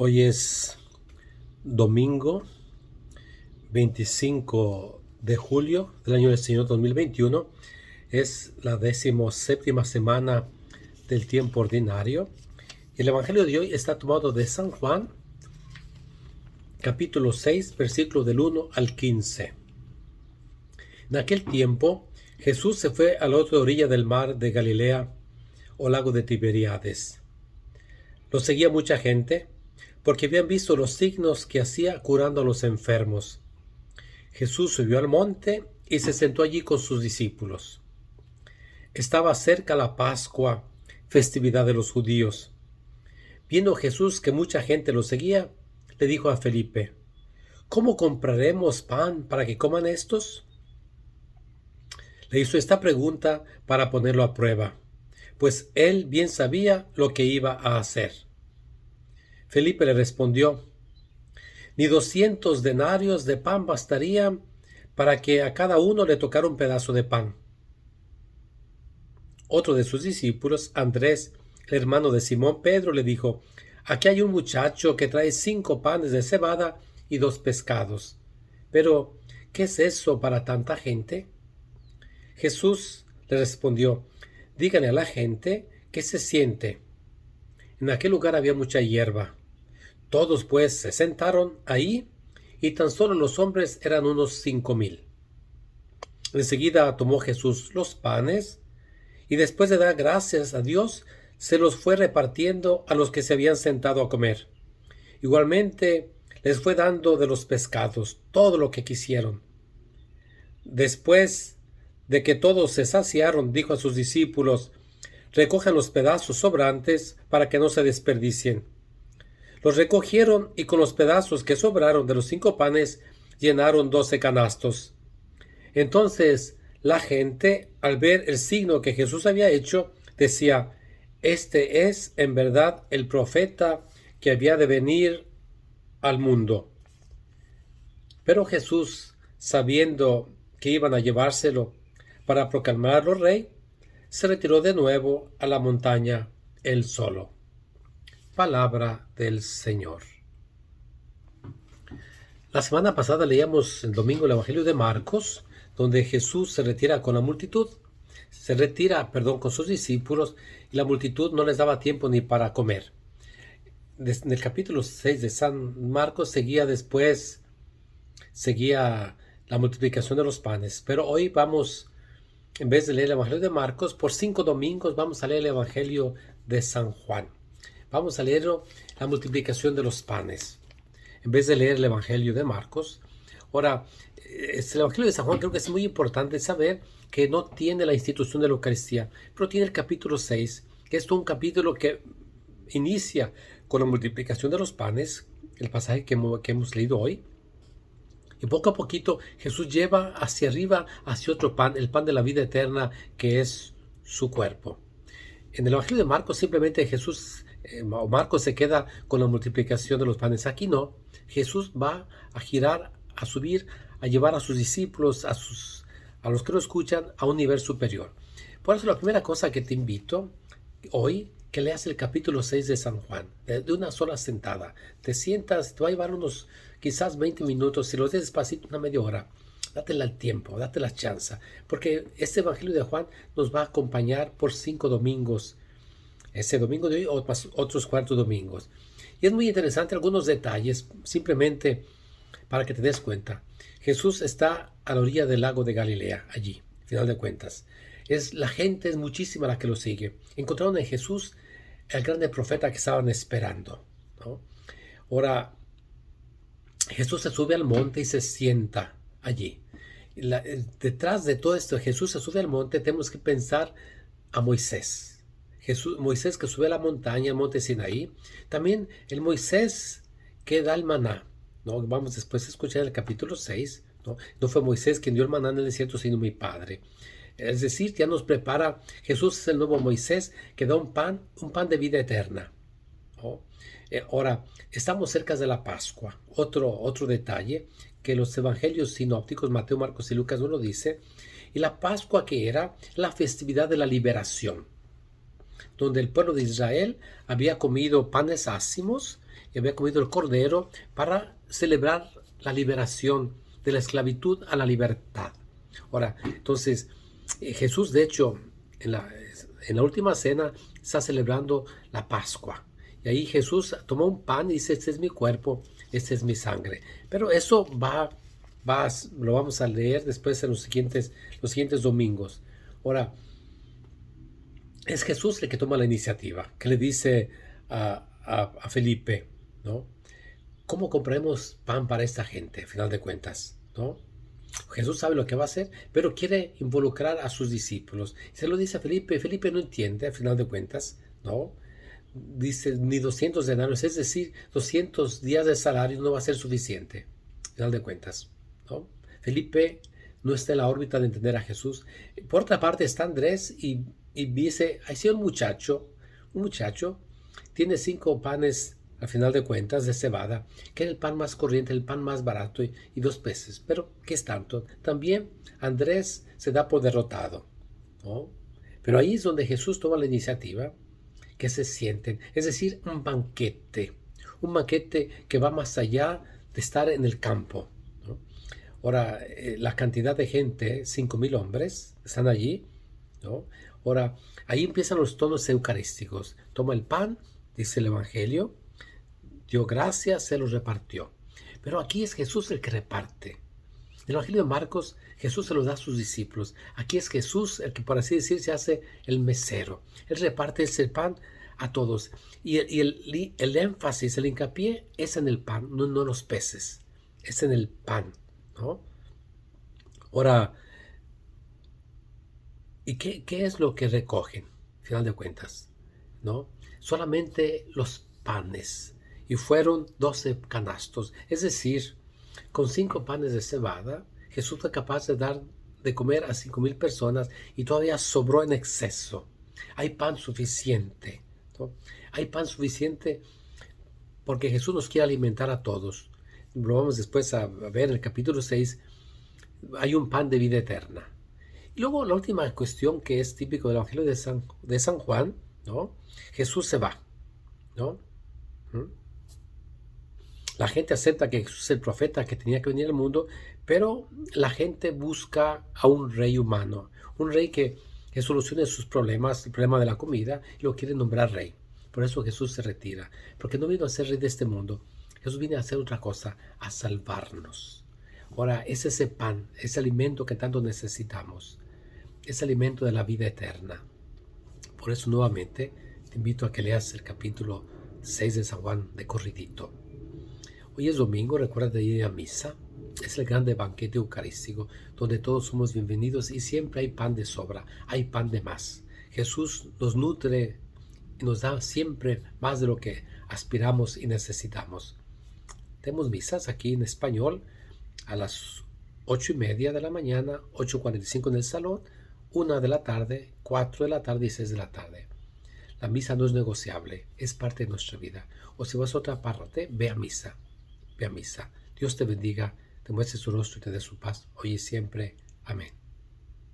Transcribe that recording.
Hoy es domingo 25 de julio del año del Señor 2021. Es la 17ª semana del tiempo ordinario. El Evangelio de hoy está tomado de San Juan, capítulo 6, versículo del 1 al 15. En aquel tiempo, Jesús se fue a la otra orilla del mar de Galilea o lago de Tiberíades. Lo seguía mucha gente, porque habían visto los signos que hacía curando a los enfermos. Jesús subió al monte y se sentó allí con sus discípulos. Estaba cerca la Pascua, festividad de los judíos. Viendo Jesús que mucha gente lo seguía, le dijo a Felipe: ¿Cómo compraremos pan para que coman estos? Le hizo esta pregunta para ponerlo a prueba, pues él bien sabía lo que iba a hacer. Felipe le respondió: Ni 200 denarios de pan bastarían para que a cada uno le tocara un pedazo de pan. Otro de sus discípulos, Andrés, el hermano de Simón Pedro, le dijo: Aquí hay un muchacho que trae 5 panes de cebada y 2 pescados. Pero, ¿qué es eso para tanta gente? Jesús le respondió: Díganle a la gente que se siente. En aquel lugar había mucha hierba. Todos pues se sentaron ahí, y tan solo los hombres eran unos 5,000. Enseguida tomó Jesús los panes, y después de dar gracias a Dios, se los fue repartiendo a los que se habían sentado a comer. Igualmente les fue dando de los pescados todo lo que quisieron. Después de que todos se saciaron, dijo a sus discípulos: Recojan los pedazos sobrantes para que no se desperdicien. Los recogieron y con los pedazos que sobraron de los 5 panes llenaron 12 canastos. Entonces la gente, al ver el signo que Jesús había hecho, decía: Este es en verdad el profeta que había de venir al mundo. Pero Jesús, sabiendo que iban a llevárselo para proclamarlo rey, se retiró de nuevo a la montaña él solo. Palabra del Señor. La semana pasada leíamos el domingo el Evangelio de Marcos, donde Jesús se retira con la multitud, con sus discípulos, y la multitud no les daba tiempo ni para comer. En el capítulo 6 de San Marcos seguía la multiplicación de los panes, pero hoy vamos, en vez de leer el Evangelio de Marcos, por 5 domingos vamos a leer el Evangelio de San Juan. Vamos a leer la multiplicación de los panes, en vez de leer el Evangelio de Marcos. Ahora, el Evangelio de San Juan creo que es muy importante saber que no tiene la institución de la Eucaristía, pero tiene el capítulo 6, que es un capítulo que inicia con la multiplicación de los panes, el pasaje que hemos leído hoy. Y poco a poquito Jesús lleva hacia arriba, hacia otro pan, el pan de la vida eterna, que es su cuerpo. En el Evangelio de Marcos simplemente Marcos se queda con la multiplicación de los panes. Aquí no, Jesús va a girar, a subir, a llevar a sus discípulos, a los que lo escuchan, a un nivel superior. Por eso la primera cosa que te invito hoy, que leas el capítulo 6 de San Juan, de una sola sentada. Te sientas, te va a llevar unos quizás 20 minutos, si lo des despacito, una media hora. Dátela el tiempo, date la chance, porque este Evangelio de Juan nos va a acompañar por 5 domingos. Ese domingo de hoy, otros 4 domingos. Y es muy interesante algunos detalles, simplemente para que te des cuenta. Jesús está a la orilla del lago de Galilea, allí, al final de cuentas. La gente es muchísima la que lo sigue. Encontraron en Jesús el grande profeta que estaban esperando, ¿no? Ahora, Jesús se sube al monte y se sienta allí. Detrás de todo esto, Jesús se sube al monte, tenemos que pensar a Moisés. Moisés que sube a la montaña, el monte Sinaí. También el Moisés que da el maná, ¿no? Vamos después a escuchar el capítulo 6. No fue Moisés quien dio el maná en el desierto, sino mi Padre. Es decir, ya nos prepara, Jesús es el nuevo Moisés que da un pan de vida eterna, ¿no? Ahora, estamos cerca de la Pascua. Otro detalle que los evangelios sinópticos, Mateo, Marcos y Lucas, no lo dice. Y la Pascua, que era la festividad de la liberación, donde el pueblo de Israel había comido panes ácimos y había comido el cordero para celebrar la liberación de la esclavitud a la libertad. Ahora, entonces, Jesús, de hecho, en la última cena está celebrando la Pascua. Y ahí Jesús tomó un pan y dice, este es mi cuerpo, este es mi sangre. Pero eso lo vamos a leer después en los siguientes domingos. Ahora, es Jesús el que toma la iniciativa, que le dice a Felipe, ¿no? ¿Cómo compraremos pan para esta gente, a final de cuentas, ¿no? Jesús sabe lo que va a hacer, pero quiere involucrar a sus discípulos. Se lo dice a Felipe. Felipe no entiende, a final de cuentas, ¿no? Dice, ni 200 denarios, es decir, 200 días de salario no va a ser suficiente, a final de cuentas, ¿no? Felipe no está en la órbita de entender a Jesús. Por otra parte está Andrés y dice, hay un muchacho tiene 5 panes, al final de cuentas, de cebada, que es el pan más corriente, el pan más barato, y 2 peces. Pero, ¿qué es tanto? También Andrés se da por derrotado, ¿no? Pero ahí es donde Jesús toma la iniciativa, que se sienten, es decir, un banquete que va más allá de estar en el campo, ¿no? Ahora, la cantidad de gente, 5,000 hombres, están allí, ¿no? Ahora, ahí empiezan los tonos eucarísticos. Toma el pan, dice el Evangelio, dio gracias, se los repartió. Pero aquí es Jesús el que reparte. En el Evangelio de Marcos, Jesús se los da a sus discípulos. Aquí es Jesús el que, por así decir, se hace el mesero. Él reparte ese pan a todos. Y el énfasis, el hincapié es en el pan, no en los peces. Es en el pan, ¿no? Ahora, ¿y qué es lo que recogen, al final de cuentas? ¿No? Solamente los panes. Y fueron 12 canastos. Es decir, con 5 panes de cebada, Jesús fue capaz de dar de comer a 5,000 personas y todavía sobró en exceso. Hay pan suficiente, ¿no? Hay pan suficiente porque Jesús nos quiere alimentar a todos. Lo vamos después a ver en el capítulo 6. Hay un pan de vida eterna. Y luego la última cuestión que es típico del Evangelio de San Juan, ¿no? Jesús se va, ¿no? La gente acepta que Jesús es el profeta que tenía que venir al mundo, pero la gente busca a un rey humano, un rey que solucione sus problemas, el problema de la comida, y lo quiere nombrar rey. Por eso Jesús se retira, porque no vino a ser rey de este mundo. Jesús vino a hacer otra cosa, a salvarnos. Ahora, es ese pan, ese alimento que tanto necesitamos, ese alimento de la vida eterna. Por eso nuevamente te invito a que leas el capítulo 6 de San Juan de corridito. Hoy es domingo, recuerda de ir a misa. Es el grande banquete eucarístico donde todos somos bienvenidos y siempre hay pan de sobra, hay pan de más. Jesús nos nutre y nos da siempre más de lo que aspiramos y necesitamos. Tenemos misas aquí en español a las 8:30 de la mañana, 8:45 en el salón, 1 de la tarde, 4 de la tarde y 6 de la tarde. La misa no es negociable, es parte de nuestra vida. O si vas a otra parte, ve a misa. Ve a misa. Dios te bendiga, te muestre su rostro y te dé su paz, hoy y siempre. Amén.